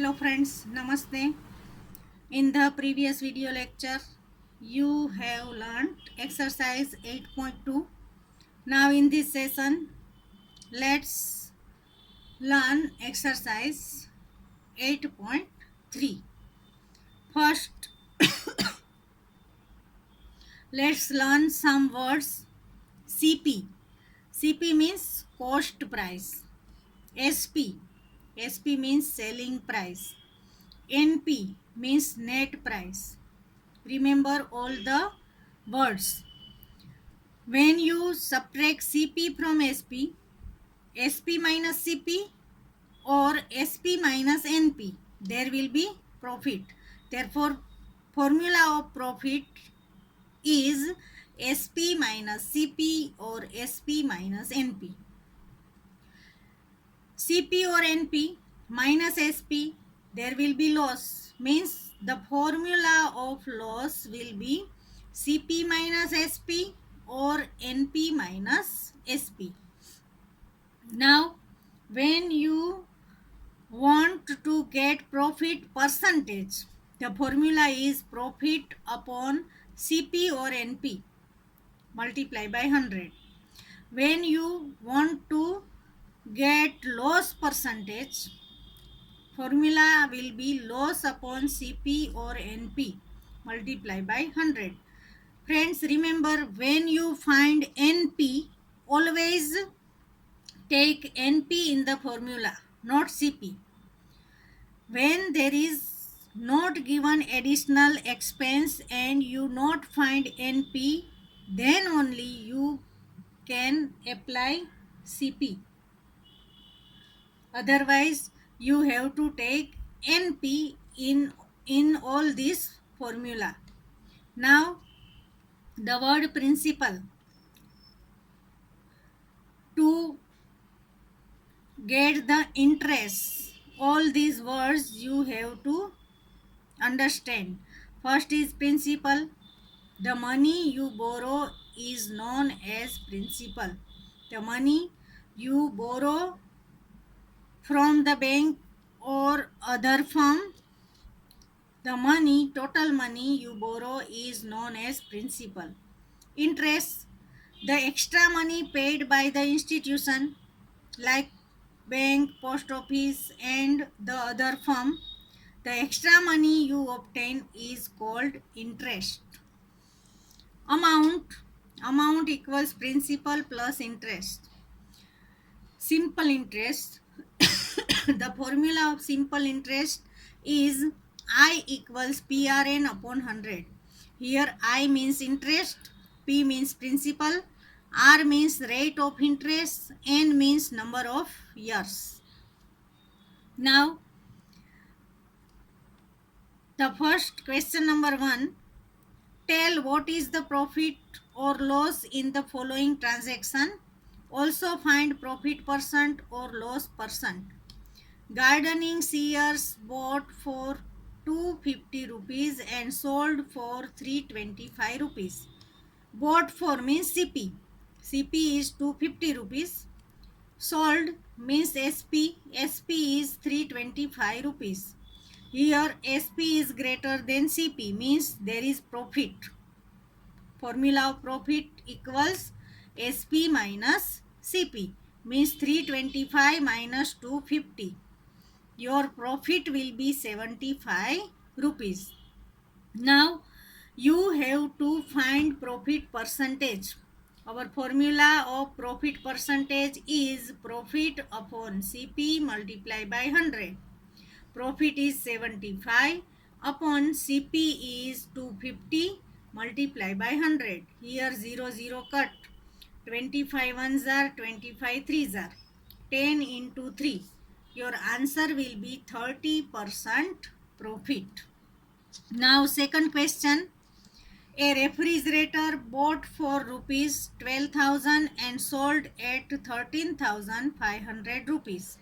Hello friends, Namaste. In the previous video lecture, you have learned exercise 8.2. Now in this session, let's learn exercise 8.3. First, let's learn some words. CP. CP means cost price. SP. SP means selling price. NP means net price. Remember all the words. When you subtract CP from SP, SP minus CP or SP minus NP, there will be profit. Therefore, formula of profit is SP minus CP or SP minus NP. CP or NP minus SP, there will be loss. Means the formula of loss will be CP minus SP or NP minus SP. Now, when you want to get profit percentage, the formula is profit upon CP or NP multiply by 100. When you want to get loss percentage, formula will be loss upon CP or NP multiply by 100. Friends, remember when you find NP, always take NP in the formula, not CP. When there is not given additional expense and you not find NP, then only you can apply CP. Otherwise, you have to take NP in all this formula. Now, the word principal. To get the interest, all these words you have to understand. First is principal. The money you borrow is known as principal. The money you borrow from the bank or other firm, the money, total money you borrow is known as principal. Interest, the extra money paid by the institution like bank, post office and the other firm, the extra money you obtain is called interest. Amount equals principal plus interest. Simple interest. The formula of simple interest is I equals PRN upon 100. Here I means interest, P means principal, R means rate of interest, N means number of years. Now, the first question number 1. Tell what is the profit or loss in the following transaction. Also find profit percent or loss percent. Gardening shears bought for 250 rupees and sold for 325 rupees. Bought for means CP. CP is 250 rupees. Sold means SP. SP is 325 rupees. Here SP is greater than CP means there is profit. Formula of profit equals SP minus CP means 325 minus 250. Your profit will be 75 rupees. Now you have to find profit percentage. Our formula of profit percentage is profit upon CP multiplied by 100. Profit is 75 upon CP is 250 multiplied by 100. Here 0 cut. 25 ones are 25 threes are 10 into 3. Your answer will be 30% profit. Now second question. A refrigerator bought for rupees 12,000 and sold at 13,500 rupees.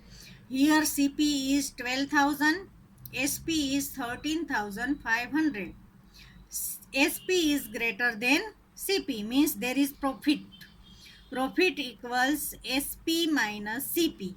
Here CP is 12,000, SP is 13,500. SP is greater than CP means there is profit. Profit equals SP minus CP.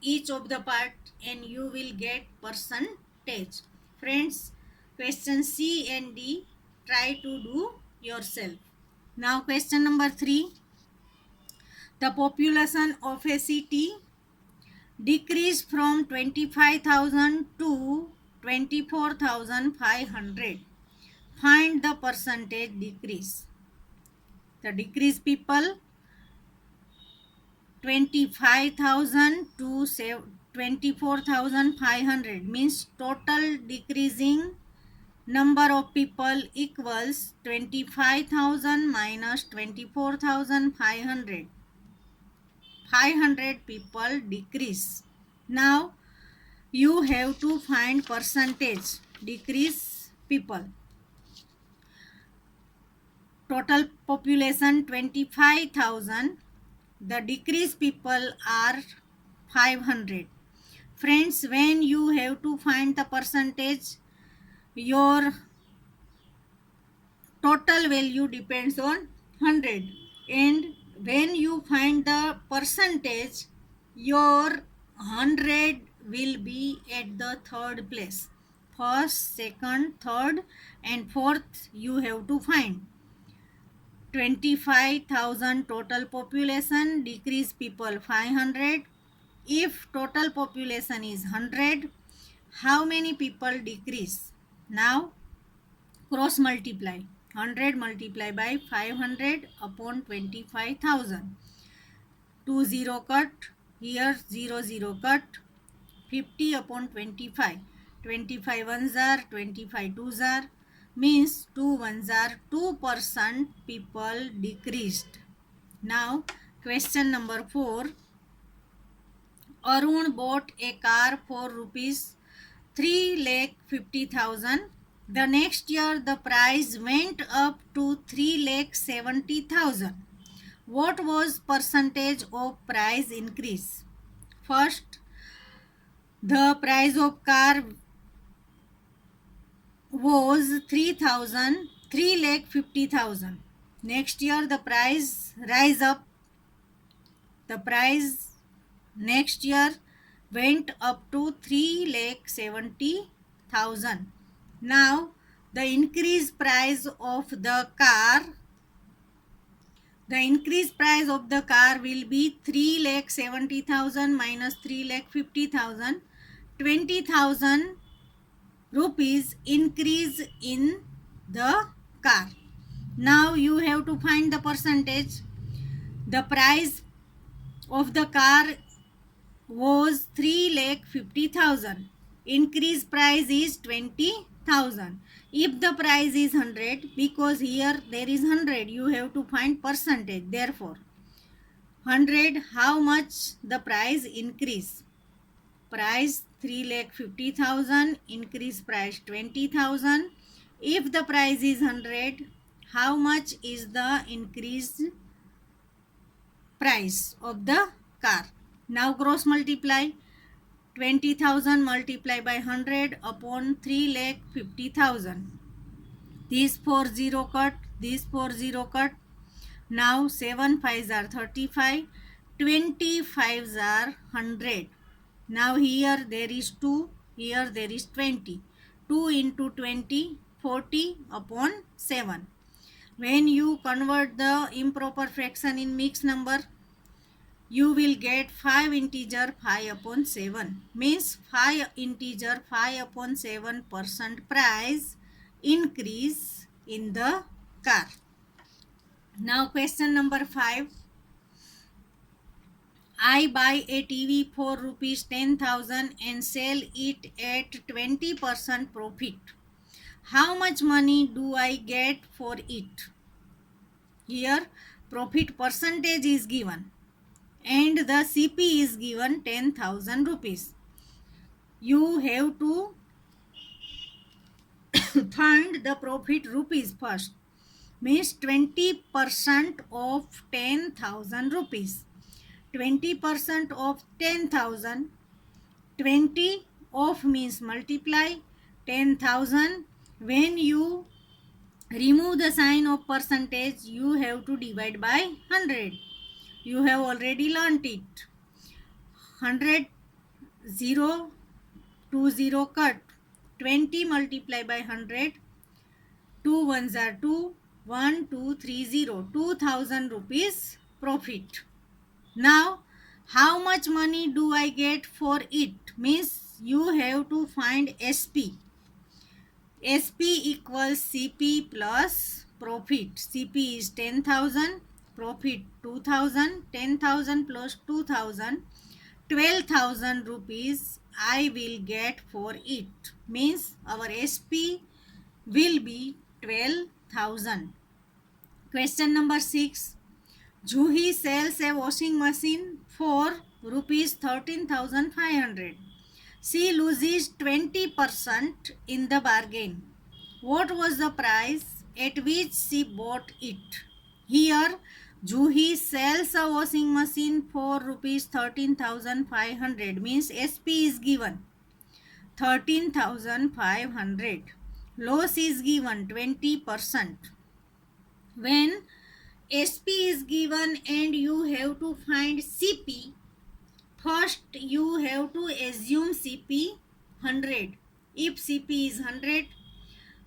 each of the part and you will get percentage. Friends, question C and D try to do yourself. Now question number 3. The population of a city decreased from 25,000 to 24,500. Find the percentage decrease. The decrease people 25,000 to 24,500 means total decreasing number of people equals 25,000 minus 24,500. 500 people decrease. Now you have to find percentage decrease people. Total population 25,000. The decreased people are 500. Friends, when you have to find the percentage, your total value depends on 100. And when you find the percentage, your 100 will be at the third place. First, second, third, and fourth you have to find. 25,000 total population, decrease people 500. If total population is 100, how many people decrease? Now cross multiply. 100 multiply by 500 upon 25,000. 2 0 cut. Here 0 0 cut. 50 upon 25. 25 ones are 25 twos are means 2 ones are 2% people decreased. Now question number 4. Arun bought a car for rupees 3,50,000. The next year the price went up to 3,70,000. What was percentage of price increase? First, the price of car was 3,50,000. Next year the price rise up. The price next year went up to 3,70,000. Now the increased price of the car will be 3,70,000 minus 3,50,000. 20,000 rupees increase in the car. Now you have to find the percentage. The price of the car was 3,50,000. Increase price is 20,000. If the price is 100, because here there is 100, you have to find percentage. Therefore 100, how much the price increase? Price 3,50,000, increase price 20,000. If the price is 100, how much is the increased price of the car? Now cross multiply. 20,000 multiplied by 100 upon 3,50,000. These 4 0 cut, these 4 0 cut. Now 7 5s are 35, 25s are 100. Now here there is 2, here there is 20. 2 into 20, 40 upon 7. When you convert the improper fraction in mixed number, you will get 5 integer 5 upon 7. Means 5 integer 5 upon 7% price increase in the car. Now question number 5. I buy a TV for rupees 10,000 and sell it at 20% profit. How much money do I get for it? Here profit percentage is given and the CP is given 10,000 rupees. You have to find the profit rupees first. Means 20% of 10,000 rupees. 20% of 10,000. 20 of means multiply 10,000. When you remove the sign of percentage, you have to divide by 100. You have already learnt it. 100 0, 2 0 cut. 20 multiply by 100. 2 ones are 2. 1 2 3 0. 2000 rupees profit. Now, how much money do I get for it? Means you have to find SP. SP equals CP plus profit. CP is 10,000, profit 2,000, 10,000 plus 2,000, 12,000 rupees I will get for it. Means our SP will be 12,000. Question number 6. Juhi sells a washing machine for rupees 13,500. She loses 20% in the bargain. What was the price at which she bought it? Here, Juhi sells a washing machine for rupees 13,500. Means SP is given 13,500. Loss is given 20%. When SP is given and you have to find CP, first you have to assume CP 100. If CP is 100,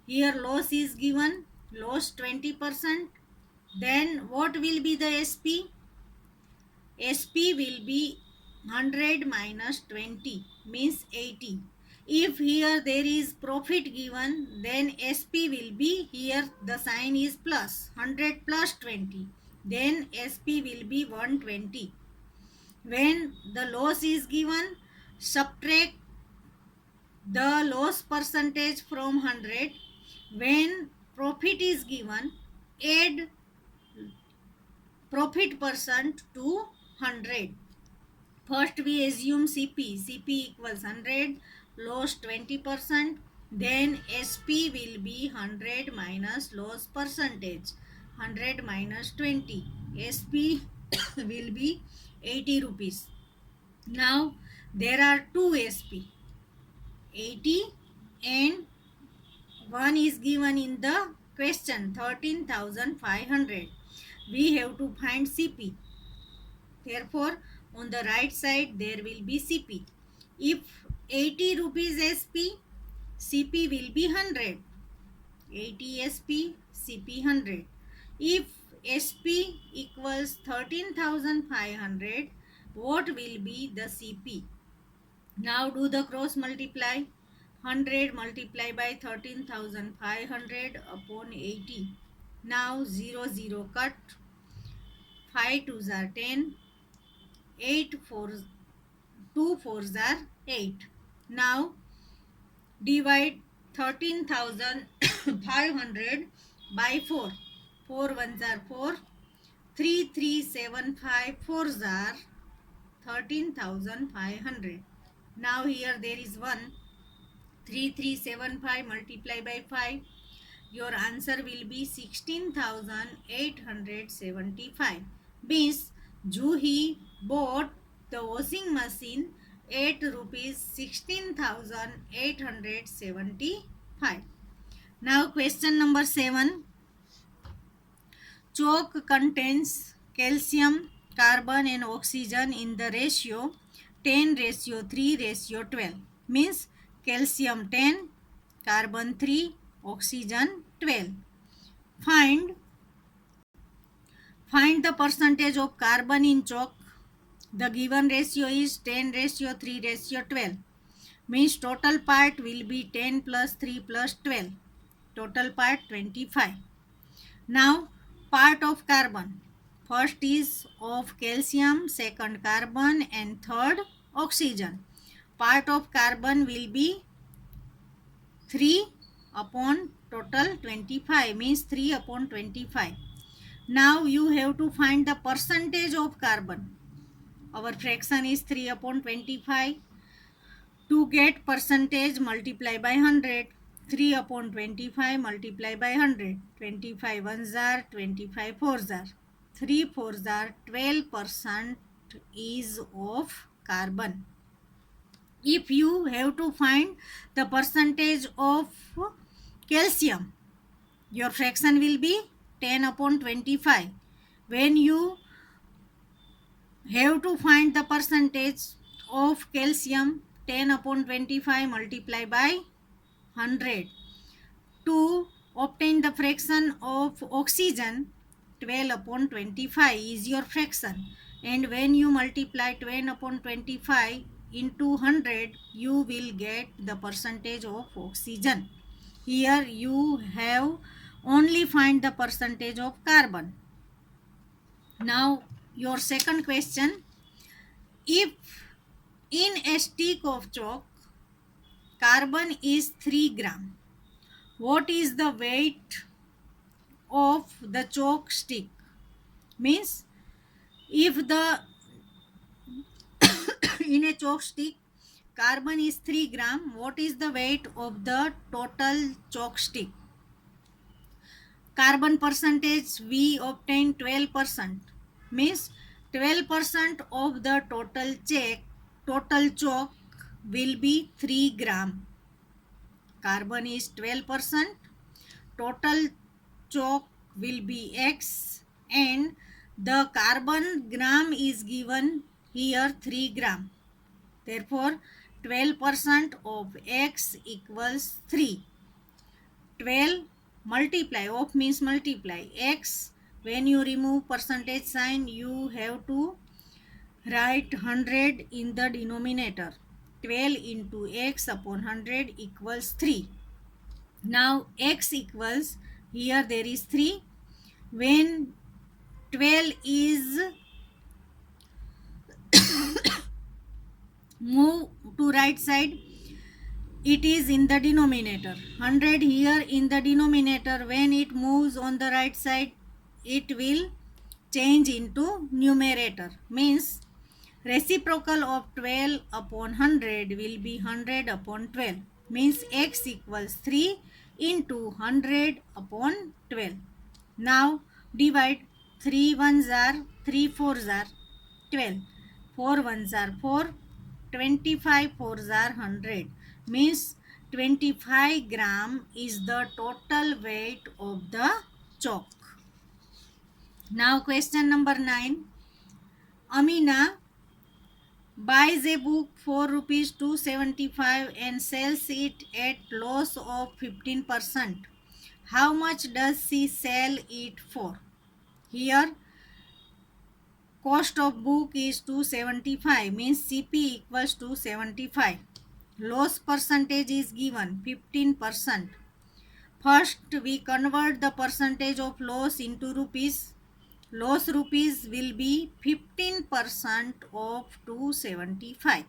here loss is given, loss 20%. Then what will be the SP? SP will be 100 minus 20 means 80. If here there is profit given, then SP will be, here the sign is plus, 100 plus 20. Then SP will be 120. When the loss is given, subtract the loss percentage from 100. When profit is given, add profit percent to 100. First we assume CP. CP equals 100, loss 20%. Then SP will be 100 minus loss percentage. 100 minus 20. SP will be 80 rupees. Now there are two SP. 80 and one is given in the question, 13,500. We have to find CP. Therefore, on the right side there will be CP. If 80 rupees SP, CP will be 100. 80 SP, CP 100. If SP equals 13,500, what will be the CP? Now do the cross multiply. 100 multiply by 13,500 upon 80. Now 0 0 cut. 5 2s are 10. 8 4 2 4s are 8. Now divide 13,500 by 4. 4 ones are 4. 3 3 7 5 4s are 13,500. Now here there is 1. 3375 multiply by 5. Your answer will be 16,875. Means Juhi bought the washing machine at rupees 16,875. Now question number 7. Chalk contains calcium, carbon and oxygen in the ratio 10:3:12. Means calcium 10, carbon 3, oxygen 12. Find the percentage of carbon in chalk. The given ratio is 10:3:12. Means total part will be 10 plus 3 plus 12. Total part 25. Now part of carbon. First is of calcium, second carbon and third oxygen. Part of carbon will be 3 upon total 25, means 3 upon 25. Now you have to find the percentage of carbon. Our fraction is 3 upon 25. To get percentage, multiply by 100. 3 upon 25 multiply by 100. 25 ones are, 25 fours are. 3 fours are, 12% is of carbon. If you have to find the percentage of calcium, your fraction will be 10 upon 25. When you have to find the percentage of calcium, 10 upon 25 multiply by 100. To obtain the fraction of oxygen, 12 upon 25 is your fraction. And when you multiply 10 upon 25 into 100, you will get the percentage of oxygen. Here you have only find the percentage of carbon. Now your second question, if in a stick of chalk carbon is 3 gram, what is the weight of the chalk stick? Means if the in a chalk stick carbon is 3 gram, what is the weight of the total chalk stick? Carbon percentage we obtain 12%, means 12% of the total chalk will be 3 gram. Carbon is 12%, total chalk will be X, and the carbon gram is given here 3 gram. Therefore 12% of X equals 3. 12 multiply, of means multiply, X, when you remove percentage sign you have to write 100 in the denominator. 12 into X upon 100 equals 3. Now X equals, here there is 3. When 12 is move to right side, it is in the denominator. 100 here in the denominator. When it moves on the right side, it will change into numerator. Means reciprocal of 12 upon 100 will be 100 upon 12. Means X equals 3 into 100 upon 12. Now divide. 3 ones are 3 fours are 12. 4 ones are 4. 25 fours are 100. Means 25 gram is the total weight of the chalk. Now question number 9. Amina buys a book for rupees 275 and sells it at loss of 15%. How much does she sell it for? Here cost of book is 275, means CP equals to 75. Loss percentage is given 15%. First we convert the percentage of loss into rupees. Loss rupees will be 15% of 275.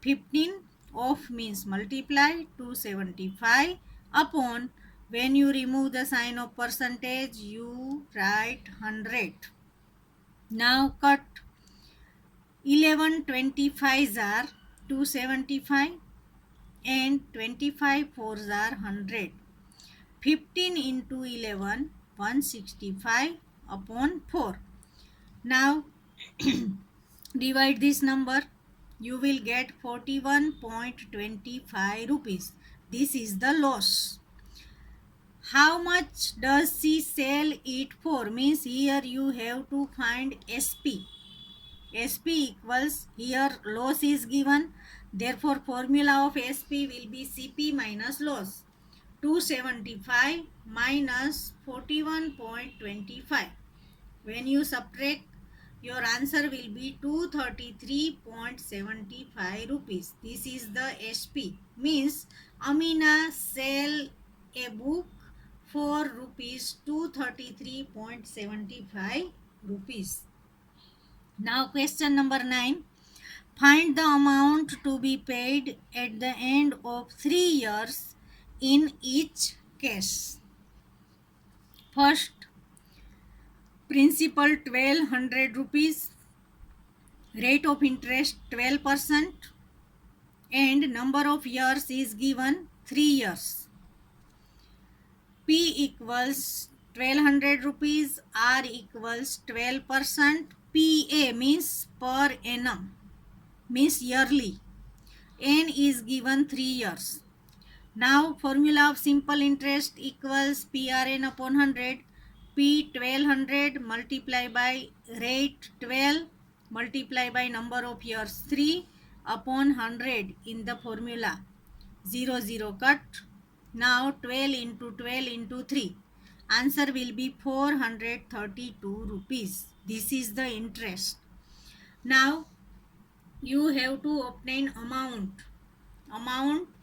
15 of means multiply 275 upon, when you remove the sign of percentage you write 100. Now cut. 11 25s are 275 and 25 fours are 100. 15 into 11 165 upon 4. Now divide this number, you will get 41.25 rupees. This is the loss. How much does she sell it for? Means here you have to find SP. SP equals, here loss is given, therefore formula of SP will be CP minus loss. 275 minus 41.25. When you subtract, your answer will be 233.75 rupees. This is the SP. Means Amina sell a book for rupees 233.75 rupees. Now question number 9. Find the amount to be paid at the end of 3 years in each case. First, principal 1200 rupees, rate of interest 12%, and number of years is given 3 years. P equals 1200 rupees, R equals 12%, PA means per annum, means yearly, N is given 3 years. Now formula of simple interest equals PRN upon 100, P 1200 multiply by rate 12 multiply by number of years 3 upon 100 in the formula. 0 0 cut. Now 12 into 12 into 3. Answer will be 432 rupees. This is the interest. Now you have to obtain amount.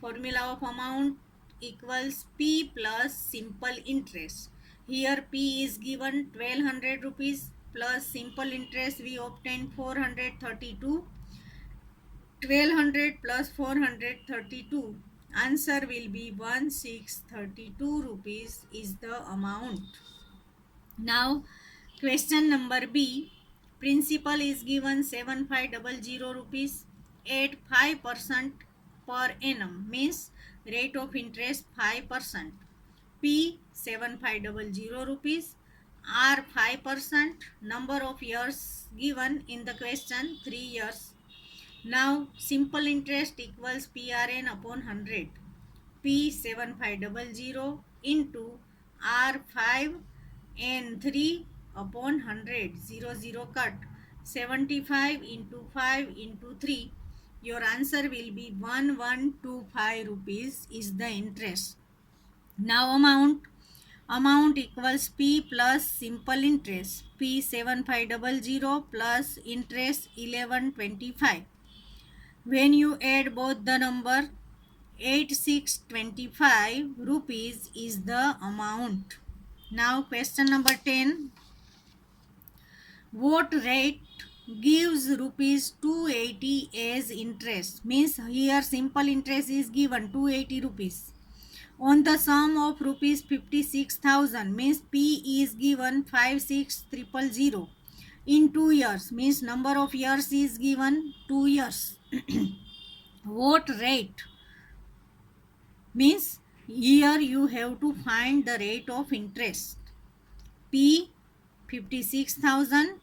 Formula of amount equals P plus simple interest. Here P is given 1200 rupees plus simple interest we obtain 432. 1200 plus 432. Answer will be 1632 rupees is the amount. Now question number B. Principal is given 7500 rupees at 5% per annum, means rate of interest 5%. P 7500 rupees, R 5%, number of years given in the question 3 years. Now simple interest equals PRN upon 100. P 7500 into R 5 N 3 upon 100. 0 0 cut. 75 into 5 into 3. Your answer will be 1125 rupees is the interest. Now amount equals P plus simple interest. P 7500 plus interest 1125. When you add both the number, 8625 rupees is the amount. Now question number 10. What rate gives rupees 280 as interest? Means here simple interest is given 280 rupees. On the sum of rupees 56,000, means P is given 56000 in 2 years, means number of years is given 2 years. What rate? Means here you have to find the rate of interest. P 56,000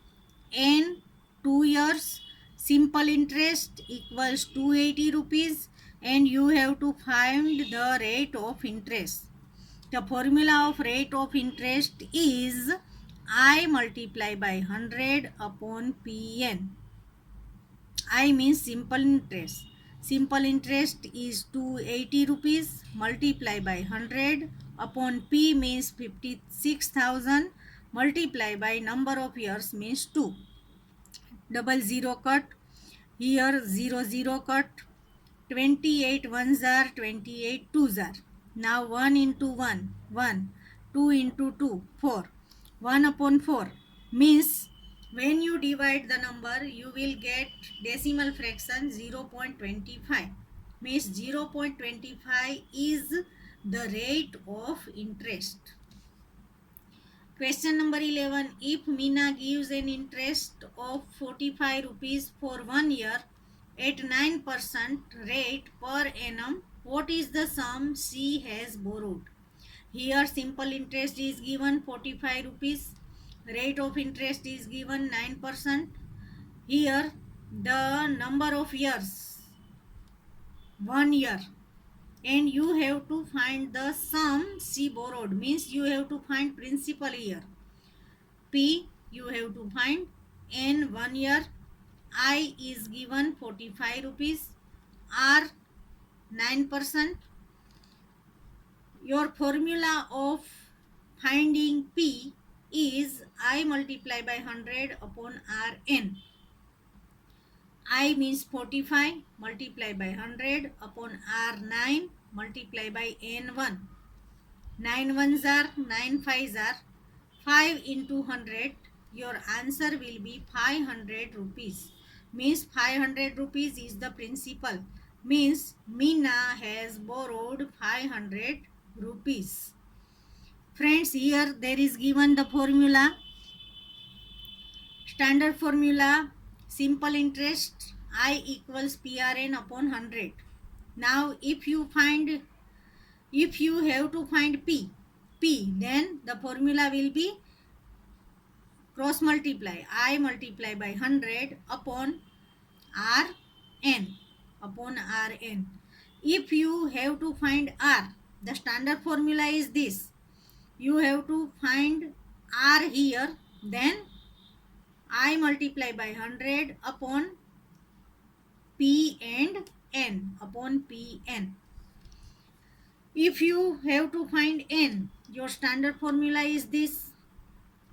and 2 years, simple interest equals 280 rupees, and you have to find the rate of interest. The formula of rate of interest is I multiply by 100 upon Pn. I means simple interest. Simple interest is 280 rupees multiply by 100 upon P means 56,000 multiply by number of years means 2. Double zero cut. Here 0 0 cut. 28 ones are 28 twos are. Now 1 into 1 1. 2 into 2 4. 1 upon 4 means when you divide the number you will get decimal fraction 0.25, means 0.25 is the rate of interest. Question number 11. If Meena gives an interest of 45 rupees for 1 year at 9% rate per annum, what is the sum she has borrowed? Here simple interest is given 45 rupees. Rate of interest is given 9%. Here the number of years 1 year, and you have to find the sum she borrowed, means you have to find principal year. P you have to find in 1 year. I is given 45 rupees. R 9%. Your formula of finding P is I multiply by 100 upon Rn. I means 45 multiply by 100 upon R9 multiply by N1. 9 ones are 9 fives are 5 into 100. Your answer will be 500 rupees. Means 500 rupees is the principal. Means Meena has borrowed 500 rupees. Friends, here there is given the formula. Standard formula, simple interest I equals PRN upon 100. Now if you have to find P, then the formula will be cross multiply. I multiply by 100 upon Rn. If you have to find R, the standard formula is this. You have to find R here, then I multiply by 100 upon P and N, upon Pn. If you have to find N, your standard formula is this: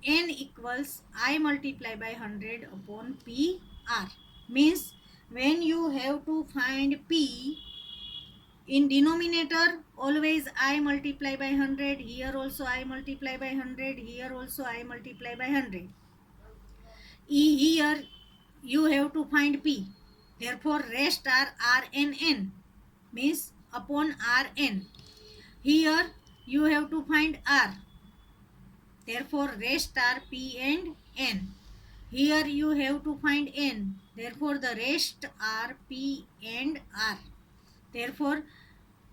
N equals I multiply by 100 upon PR. Means when you have to find P, in denominator always I multiply by 100, here also I multiply by 100, here also I multiply by 100. Here you have to find P, therefore rest are R and N, means upon Rn. Here you have to find R, therefore rest are P and N. Here you have to find N, therefore the rest are P and R. Therefore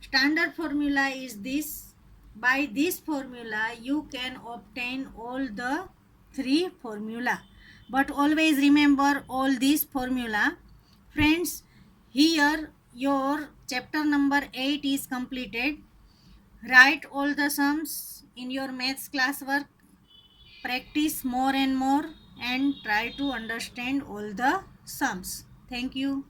standard formula is this. By this formula you can obtain all the three formula, but always remember all these formula. Friends, here your chapter number 8 is completed. Write all the sums in your maths classwork, practice more and more, and try to understand all the sums. Thank you.